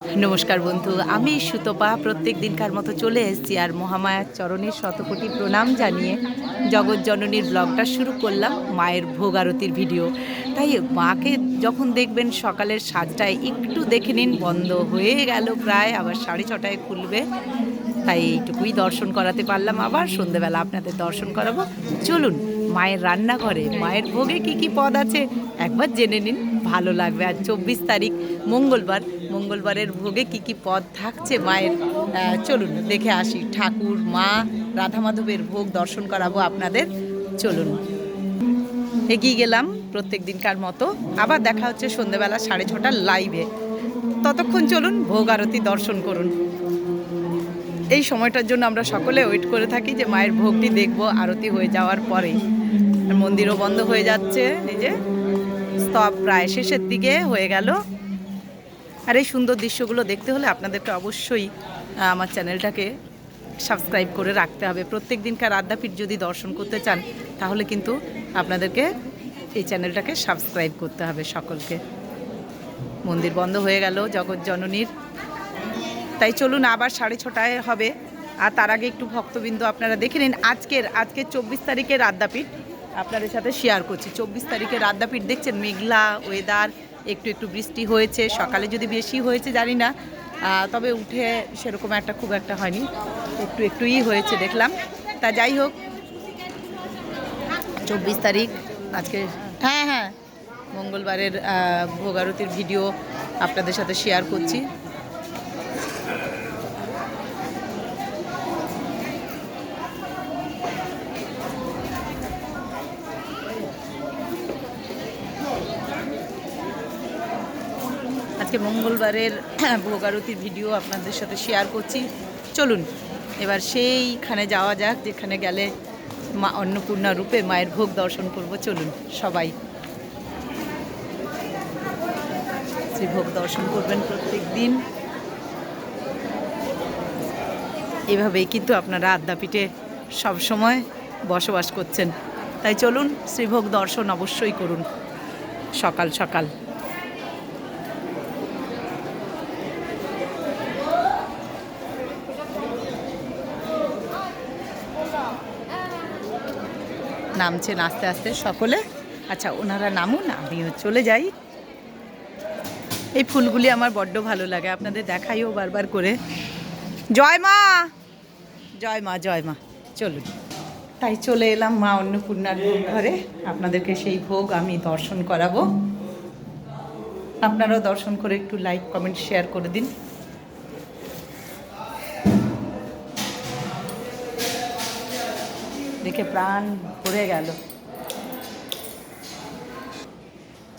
নমস্কার বন্ধু, আমি সুতপা প্রত্যেক দিনকার মতো চলে এসেছি আর মহামায়ার চরণের শতকোটি প্রণাম জানিয়ে জগৎ জননীর ব্লগটা শুরু করলাম মায়ের ভোগ আরতির ভিডিও। তাই মাকে যখন দেখবেন সকালের সাজটায় একটু দেখে নিন, বন্ধ হয়ে গেল প্রায়, আবার 6:30টায় খুলবে। তাই এইটুকুই দর্শন করাতে পারলাম, আবার সন্ধেবেলা আপনাদের দর্শন করাবো। চলুন মায়ের রান্নাঘরে মায়ের ভোগে কি কি পদ আছে একবার জেনে নিন, ভালো লাগবে। আর 24 তারিখ মঙ্গলবারের ভোগে কি কি পদ থাকছে মায়ের, চলুন দেখে আসি। ঠাকুর, মা, রাধা মাধবের ভোগ দর্শন করাবো আপনাদের। চলুন এগিয়ে গেলাম প্রত্যেক দিনকার মতো, আবার দেখা হচ্ছে সন্ধেবেলা 6:30টার লাইভে। ততক্ষণ চলুন ভোগ আরতি দর্শন করুন। এই সময়টার জন্য আমরা সকলে ওয়েট করে থাকি যে মায়ের ভোগটি দেখব আরতি হয়ে যাওয়ার পরে। মন্দিরও বন্ধ হয়ে যাচ্ছে, এই যে স্তব প্রায় শেষের দিকে হয়ে গেল। আর এই সুন্দর দৃশ্যগুলো দেখতে হলে আপনাদেরকে অবশ্যই আমার চ্যানেলটাকে সাবস্ক্রাইব করে রাখতে হবে। প্রত্যেক দিনকার আদ্যাপীঠ যদি দর্শন করতে চান তাহলে কিন্তু আপনাদেরকে এই চ্যানেলটাকে সাবস্ক্রাইব করতে হবে সকলকে। মন্দির বন্ধ হয়ে গেল জগৎ জননীর, তাই চলুন আবার 6:30টায় হবে। আর তার আগে একটু ভক্তবিন্দু আপনারা দেখে নিন। আজকের 24 তারিখের আদ্যাপীঠ আপনাদের সাথে শেয়ার করছি। 24 তারিখের আদ্যাপীঠ দেখছেন, মেঘলা ওয়েদার, একটু একটু বৃষ্টি হয়েছে, সকালে যদি বেশি হয়েছে জানি না, তবে উঠে সেরকম একটা খুব একটা হয়নি, একটু একটুই হয়েছে দেখলাম। তা যাই হোক, 24 তারিখ আজকে, হ্যাঁ মঙ্গলবারের ভোগ আরতির ভিডিও আপনাদের সাথে শেয়ার করছি। আজকে মঙ্গলবারের ভোগ আরতির ভিডিও আপনাদের সাথে শেয়ার করছি। চলুন এবার সেইখানে যাওয়া যাক যেখানে গেলে মা অন্নপূর্ণা রূপে মায়ের ভোগ দর্শন করব। চলুন সবাই সেই ভোগ দর্শন করবেন প্রত্যেক দিন। এভাবেই কিন্তু আপনারা আদ্যাপীঠে সবসময় বসবাস করছেন, তাই চলুন শ্রীভোগ দর্শন অবশ্যই করুন সকাল সকাল। নামছেন আস্তে আস্তে সকলে। আচ্ছা, ওনারা নামুন, আমিও চলে যাই। এই ফুলগুলি আমার বড্ড ভালো লাগে, আপনাদের দেখাইও বারবার করে। জয় মা, জয় মা, জয় মা। চলুন তাই চলে এলাম মা অন্নপূর্ণার ভোগ ঘরে, আপনাদেরকে সেই ভোগ আমি দর্শন করাবো। আপনারাও দর্শন করে একটু লাইক কমেন্ট শেয়ার করে দিন। দেখে প্রাণ ভরে গেল।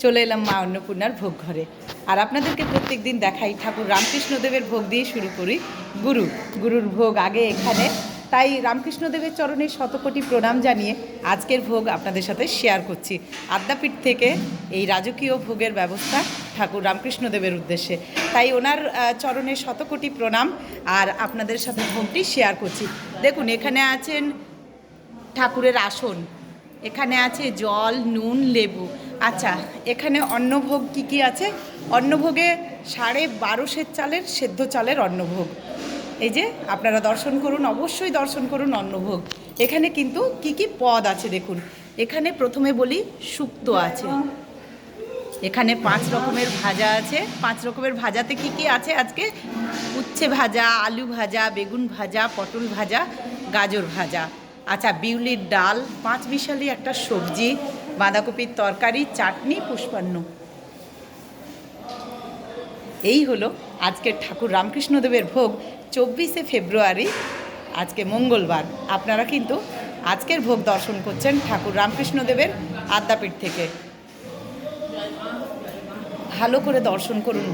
চলে এলাম মা অন্নপূর্ণার ভোগ ঘরে, আর আপনাদেরকে প্রত্যেক দিন দেখাই ঠাকুর রামকৃষ্ণদেবের ভোগ দিয়ে শুরু করি। গুরুর ভোগ আগে এখানে, তাই রামকৃষ্ণদেবের চরণে শতকোটি প্রণাম জানিয়ে আজকের ভোগ আপনাদের সাথে শেয়ার করছি। আদ্যাপীঠ থেকে এই রাজকীয় ভোগের ব্যবস্থা ঠাকুর রামকৃষ্ণদেবের উদ্দেশ্যে, তাই ওনার চরণে শতকোটি প্রণাম আর আপনাদের সাথে ভোগটি শেয়ার করছি। দেখুন এখানে আছেন ঠাকুরের আসন, এখানে আছে জল, নুন, লেবু। আচ্ছা, এখানে অন্নভোগ কি কি আছে? অন্নভোগে 12.5 চালের সেদ্ধ চালের অন্নভোগ। এই যে আপনারা দর্শন করুন, অবশ্যই দর্শন করুন অন্নভোগ। এখানে কিন্তু কি কি পদ আছে দেখুন। এখানে প্রথমে বলি শুক্তো আছে, এখানে 5 রকমের ভাজা আছে। 5 রকমের ভাজাতে কি কি আছে আজকে? উচ্ছে ভাজা, আলু ভাজা, বেগুন ভাজা, পটল ভাজা, গাজর ভাজা। আচ্ছা, বিউলির ডাল, 5 মিশালি একটা সবজি, বাঁধাকপির তরকারি, চাটনি, পুষ্পান্ন। এই হলো আজকের ঠাকুর রামকৃষ্ণদেবের ভোগ 24শে ফেব্রুয়ারি, আজকে মঙ্গলবার। আপনারা কিন্তু আজকের ভোগ দর্শন করছেন ঠাকুর রামকৃষ্ণদেবের আদ্যাপীঠ থেকে। ভালো করে দর্শন করুন।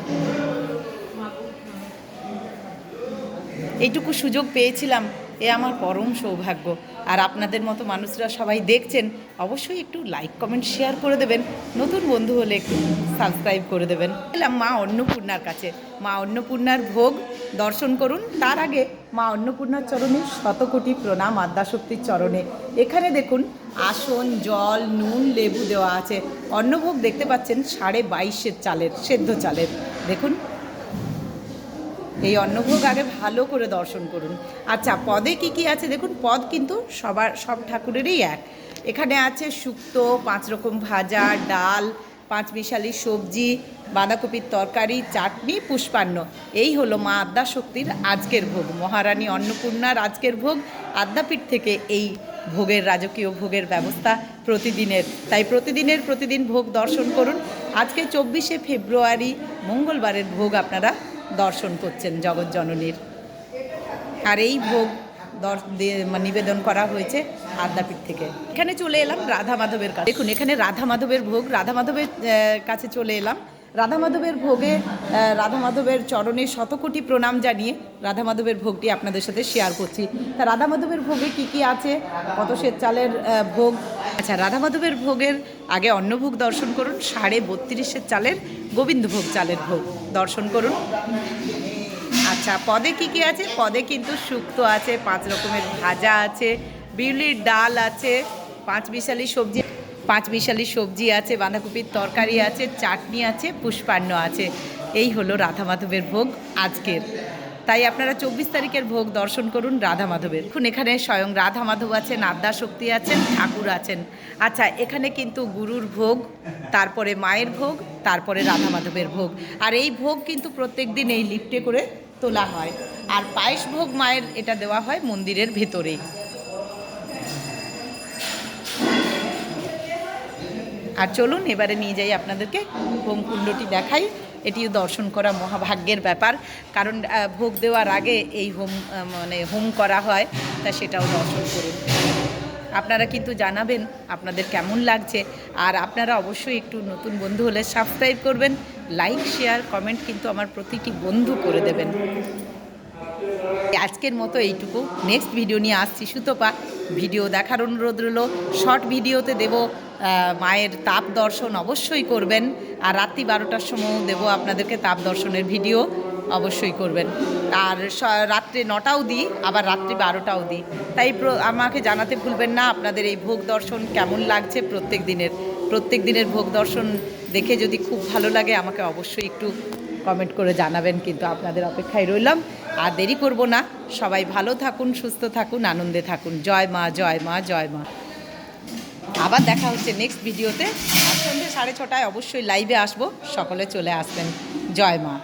এইটুকু সুযোগ পেয়েছিলাম, এ আমার পরম সৌভাগ্য। আর আপনাদের মতো মানুষরা সবাই দেখছেন, অবশ্যই একটু লাইক কমেন্ট শেয়ার করে দেবেন। নতুন বন্ধু হলে একটু সাবস্ক্রাইব করে দেবেন। এলাম মা অন্নপূর্ণার কাছে, মা অন্নপূর্ণার ভোগ দর্শন করুন। তার আগে মা অন্নপূর্ণার চরণে শতকোটি প্রণাম আদ্যাশক্তির চরণে। এখানে দেখুন আসন, জল, নুন, লেবু দেওয়া আছে। অন্নভোগ দেখতে পাচ্ছেন 22.5 চালের সেদ্ধ চালের। দেখুন এই অন্নভোগ আগে ভালো করে দর্শন করুন। আচ্ছা, পদে কি কি আছে দেখুন। পদ কিন্তু সব ঠাকুরেরই এক। এখানে আছে শুক্তো, 5 রকম ভাজা, ডাল, 5 মিশালি সবজি, বাঁধাকপির তরকারি, চাটনি, পুষ্পান্ন। এই হলো মা আদ্যাশক্তির আজকের ভোগ, মহারানী অন্নপূর্ণার আজকের ভোগ। আদ্যাপীঠ থেকে এই ভোগের, রাজকীয় ভোগের ব্যবস্থা প্রতিদিনের। তাই প্রতিদিন ভোগ দর্শন করুন। আজকে 24শে ফেব্রুয়ারি মঙ্গলবারের ভোগ আপনারা দর্শন করছেন জগৎজননীর। আর এই ভোগ নিবেদন করা হয়েছে আদ্যাপীঠ থেকে। এখানে চলে এলাম রাধা মাধবের কাছে। দেখুন, এখানে রাধা মাধবের ভোগ, রাধা মাধবের কাছে চলে এলাম। রাধা মাধবের ভোগে রাধা মাধবের চরণে শতকোটি প্রণাম জানিয়ে রাধা মাধবের ভোগটি আপনাদের সাথে শেয়ার করছি। তা রাধা মাধবের ভোগে কি কি আছে, কত সের চালের ভোগ। আচ্ছা, রাধা মাধবের ভোগের আগে অন্নভোগ দর্শন করুন। 32.5 চালের গোবিন্দভোগ চালের ভোগ দর্শন করুন। আচ্ছা, পদে কি কি আছে? পদে কিন্তু শুক্তো আছে, 5 রকমের ভাজা আছে, বিউলির ডাল আছে, 5 মিশালি সবজি আছে, বাঁধাকপির তরকারি আছে, চাটনি আছে, পুষ্পান্ন আছে। এই হলো রাধা মাধবের ভোগ আজকের। তাই আপনারা 24 তারিখের ভোগ দর্শন করুন রাধা মাধবের। এখন এখানে স্বয়ং রাধা মাধব আছেন, আদ্যাশক্তি আছেন, ঠাকুর আছেন। আচ্ছা, এখানে কিন্তু গুরুর ভোগ, তারপরে মায়ের ভোগ, তারপরে রাধা মাধবের ভোগ। আর এই ভোগ কিন্তু প্রত্যেক দিন এই লিফটে করে তোলা হয়। আর পায়েস ভোগ মায়ের এটা দেওয়া হয় মন্দিরের ভেতরেই। আর চলুন এবারে নিয়ে যাই আপনাদেরকে হোমকুণ্ডটি দেখাই। এটিও দর্শন করা মহাভাগ্যের ব্যাপার, কারণ ভোগ দেওয়ার আগে এই হোম করা হয়, তা সেটাও দর্শন করুন। আপনারা কিন্তু জানাবেন আপনাদের কেমন লাগছে। আর আপনারা অবশ্যই একটু নতুন বন্ধু হলে সাবস্ক্রাইব করবেন, লাইক, শেয়ার, কমেন্ট কিন্তু আমার প্রতিটি বন্ধু করে দেবেন। আজকের মতো এইটুকু। নেক্সট ভিডিও নিয়ে আসছি সুতপা। ভিডিও দেখার অনুরোধ রইল। শর্ট ভিডিওতে দেব মায়ের তাপ দর্শন, অবশ্যই করবেন। আর রাত্রি 12টার সময়ও দেব আপনাদেরকে তাপ দর্শনের ভিডিও, অবশ্যই করবেন। আর রাত্রে 9টাও দিই, আবার রাত্রি 12টাও দিই। তাই আমাকে জানাতে ভুলবেন না আপনাদের এই ভোগ দর্শন কেমন লাগছে। প্রত্যেক দিনের ভোগ দর্শন দেখে যদি খুব ভালো লাগে আমাকে অবশ্যই একটু কমেন্ট করে জানাবেন, কিন্তু আপনাদের অপেক্ষায় রইলাম। আর দেরি করব না। সবাই ভালো থাকুন, সুস্থ থাকুন, আনন্দে থাকুন। জয় মা, জয় মা, জয় মা। আবার দেখা হচ্ছে নেক্সট ভিডিওতে। আর সন্ধ্যে 6:30টায় অবশ্যই লাইভে আসবো, সকলে চলে আসবেন। জয় মা।